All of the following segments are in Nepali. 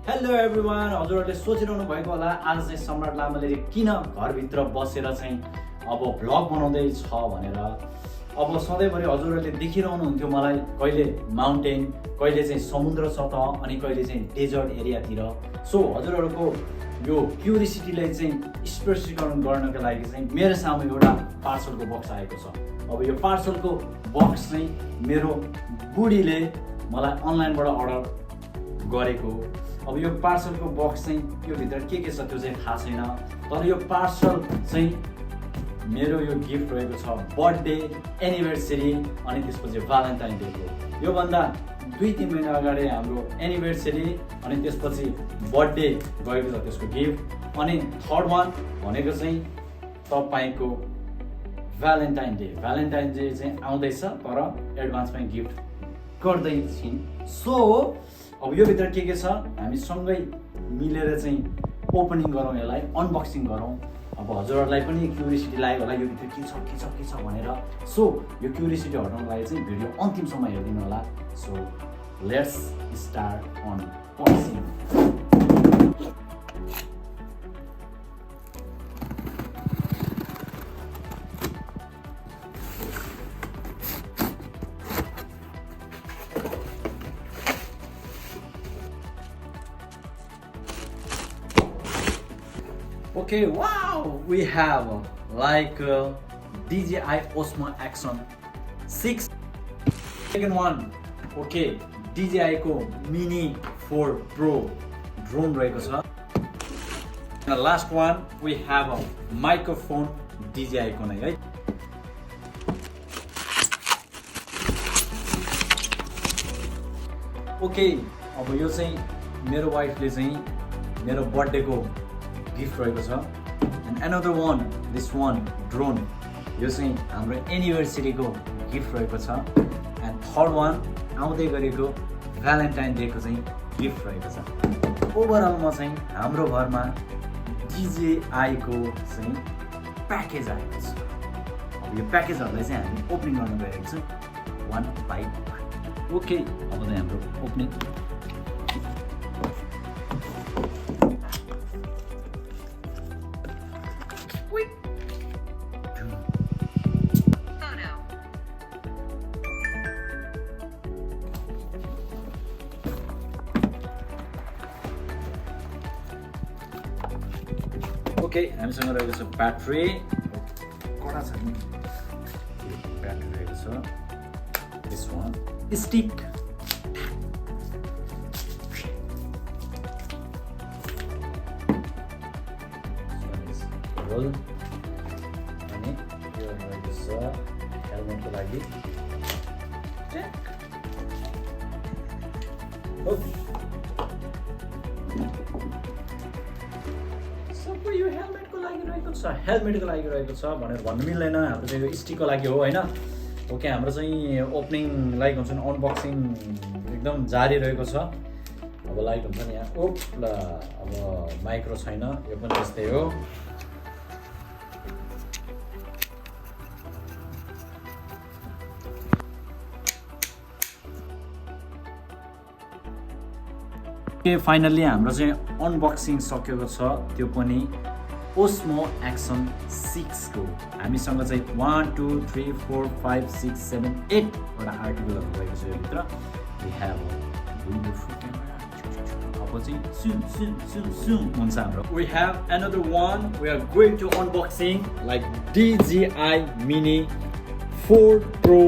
हेलो एभ्रिवान, हजुरहरूले सोचिरहनु भएको होला आज चाहिँ सम्राट लामाले किन घरभित्र बसेर चाहिँ अब भ्लग बनाउँदैछ भनेर। अब सधैँभरि हजुरहरूले देखिरहनुहुन्थ्यो मलाई कहिले माउन्टेन, कहिले चाहिँ समुद्र सतह अनि कहिले चाहिँ डेजर्ट एरियातिर। सो हजुरहरूको यो क्युरियोसिटीलाई चाहिँ स्पष्टीकरण गर्नको लागि चाहिँ मेरो सामु एउटा पार्सलको बक्स आएको छ। अब यो पार्सलको बक्स चाहिँ मेरो बुढीले मलाई अनलाइनबाट अर्डर गरेको। अब यो पार्सलको बक्स चाहिँ यो भित्र के छ त्यो चाहिँ थाहा छैन, तर यो पार्सल चाहिँ मेरो यो गिफ्ट रहेको छ बर्थडे, एनिभर्सरी अनि त्यसपछि भ्यालेन्टाइन डेको। योभन्दा 2-3 महिना अगाडि हाम्रो एनिभर्सरी अनि त्यसपछि बर्थडे गएको छ त्यसको गिफ्ट। अनि थर्ड वान भनेको चाहिँ तपाईँको भ्यालेन्टाइन डे चाहिँ आउँदैछ, तर एडभान्समा गिफ्ट गर्दैछौँ। सो अब यो भित्र के छ हामी सँगै मिलेर चाहिँ ओपनिङ गरौँ, यसलाई अनबक्सिङ गरौँ। अब हजुरहरूलाई पनि क्युरियोसिटी लाग्यो होला यो भित्र के छ भनेर। सो यो क्युरियोसिटी हटाउनको लागि चाहिँ भिडियो अन्तिमसम्म हेरिदिनु होला। So let's start unboxing. Okay, wow, we have like DJI Osmo Action 6. Second one, okay, DJI को Mini 4 Pro drone रहेको छ. And the last one, we have a microphone DJI को नै है. Okay, अब यो चाहिँ मेरो वाइफले चाहिँ मेरो बर्थडे को गिफ्ट रहेको छ। And another one, this one drone, यो चाहिँ हाम्रो एनिभर्सरीको गिफ्ट रहेको छ। एन्ड थर्ड वान आउँदै गरेको भ्यालेन्टाइन डेको चाहिँ गिफ्ट रहेको छ। ओभरअलमा चाहिँ हाम्रो घरमा डिजेआईको चाहिँ प्याकेज आएको छ। अब यो प्याकेजहरूलाई चाहिँ हामी ओपनिङ गर्न गइरहेको छौँ वान बाई वान। ओके, अब चाहिँ हाम्रो ओपनिङ। ओके, हामीसँग रहेको छ ब्याट्री, कडा छ नि ब्याट्री रहेको छ। दिस वान स्टिक, रोल, अनि यो रहेको छ हेलमेटको लागि। सबै यो हेलमेटको लागि रहेको छ भनेर भन्नु मिल्दैन। हाम्रो चाहिँ यो स्टिकको लागि हो होइन। ओके, हाम्रो चाहिँ ओपनिङ लाइक हुन्छ नि अनबक्सिङ एकदम जारी रहेको छ। अब लाइक हुन्छ नि यहाँ ओप्ला, अब माइक्रो छैन, यो पनि त्यस्तै हो। ओके, फाइनल्ली हाम्रो चाहिँ अनबक्सिङ सकेको छ, त्यो पनि ओस्मो एक्सन 6 को। हामीसँग चाहिँ 1 2 3 4 5 6 7 8 वटा आर्टिकलहरू रहेको छ यो भित्र। We have beautiful camera. अब चाहिँ सुन हुन्छ हाम्रो। We have another one, we are going to unboxing like DJI Mini 4 Pro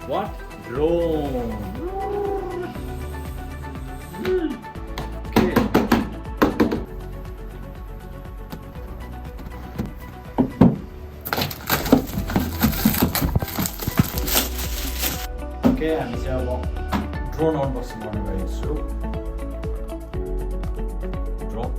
what drone. Okay, हामी चाहिँ अब ड्रोन अनबक्सिङ गर्न गएको छु। Drone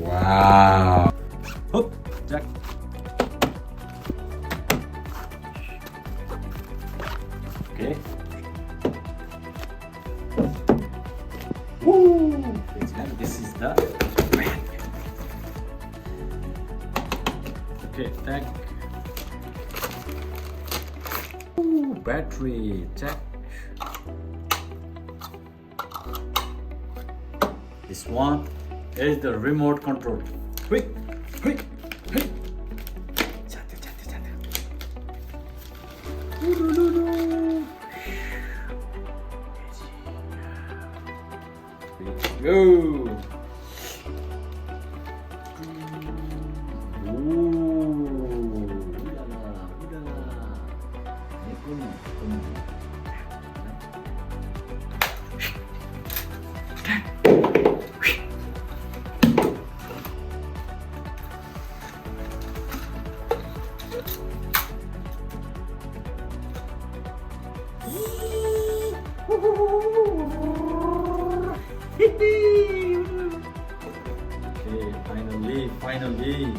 wow, hoop jack. Okay, and this is the okay tag. Ooh, battery check. This one is the remote control. Quick. Go. Okay, finally.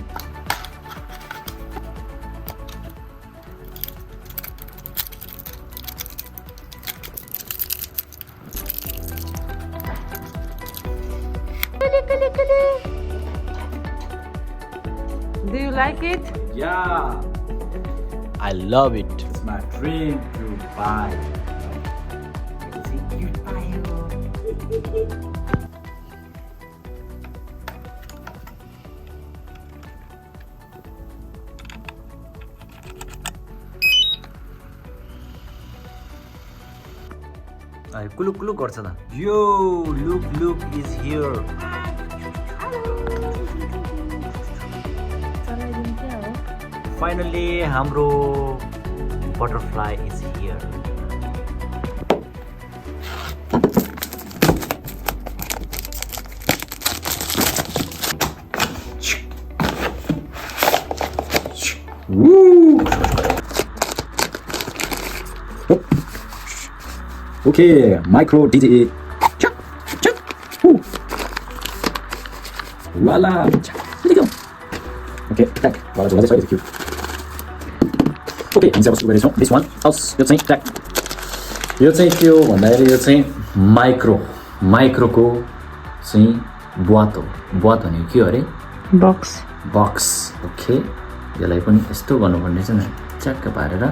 Do you like it? Yeah, I love it. it's my dream to buy. कुलुक कुलुक गर्छ त यो लुक इज हियर फाइनली हाम्रो butterfly is here Okay, micro DJI. Chuck. Woo. Voila. Let it go. Okay, tac. Voilà, je vais essayer de Okay, हामी चाहिँ अब सुरु गर्दैछौँ. This one, house, यो चाहिँ tac. यो चाहिँ के हो भन्दाखेरि यो चाहिँ माइक्रोको चाहिँ बुवात भनेको के हो अरे? बक्स. ओके. यसलाई पनि यस्तो गर्नुपर्ने चाहिँ च्याक्क पारेर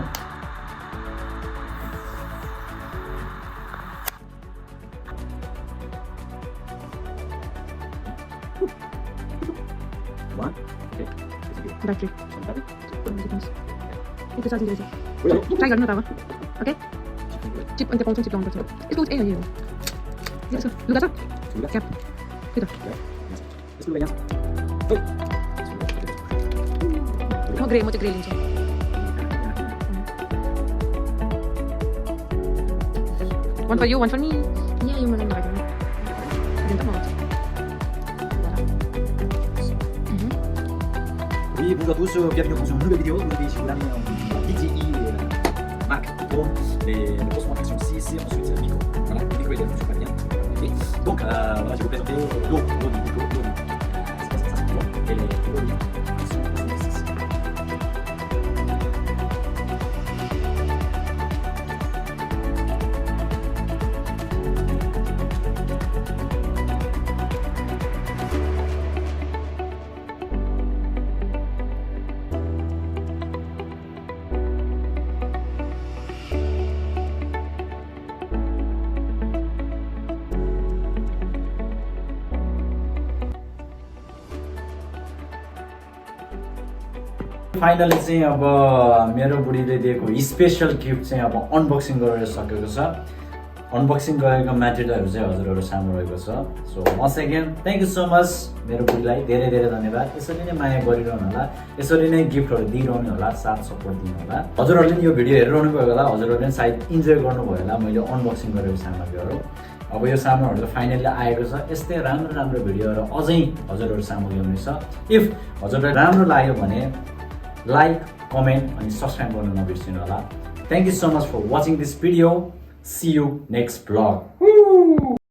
Battery. Itu चार्जिङ रहेछ. ट्राई गर्नु न त अब. ओके. चिप अन्त पाउँछ चिप लाउनु पर्छ. यसको ए यो. यसो लुगा छ? क्याप. त्यो त. म ग्रे चाहिँ ग्रे लिन्छु. One for you, one for me. Yeah, you mana lagi. Bentar mau. Oui, bonjour à tous, bienvenue dans une nouvelle vidéo. Aujourd'hui, je vous l'amène en DJI Mac Pro, les grosses montations ici, c'est ensuite le micro. Voilà, le micro il fonctionne pas bien. Okay. Donc, voilà, je vais vous présenter l'eau du micro. Et les finally चाहिँ अब मेरो बुढीले दिएको स्पेसल गिफ्ट चाहिँ अब अनबक्सिङ गरेर सकेको छ. अनबक्सिङ गरेको मेटेरियलहरू चाहिँ हजुरहरू सामु रहेको छ. So once again thank you so much मेरो बुढीलाई धेरै धेरै धन्यवाद. यसरी नै माया गरिरहनु होला, यसरी नै गिफ्टहरू दिइरहनु होला, साथ सपोर्ट दिनु होला. हजुरहरूले यो भिडियो हेरिरहनु भयो होला, हजुरहरूले सायद इन्जोय गर्नुभयो होला मैले अनबक्सिङ गरेको सामग्रीहरू. अब यो सामानहरू त फाइनली आएको छ. यस्तै राम्रो भिडियोहरू अझै हजुरहरू सामु ल्याउनेछ. इफ हजुरलाई राम्रो लाग्यो भने लाइक, कमेन्ट अनि सब्सक्राइब गर्न नबिर्सिनु होला. Thank you so much for watching this video. See you next vlog.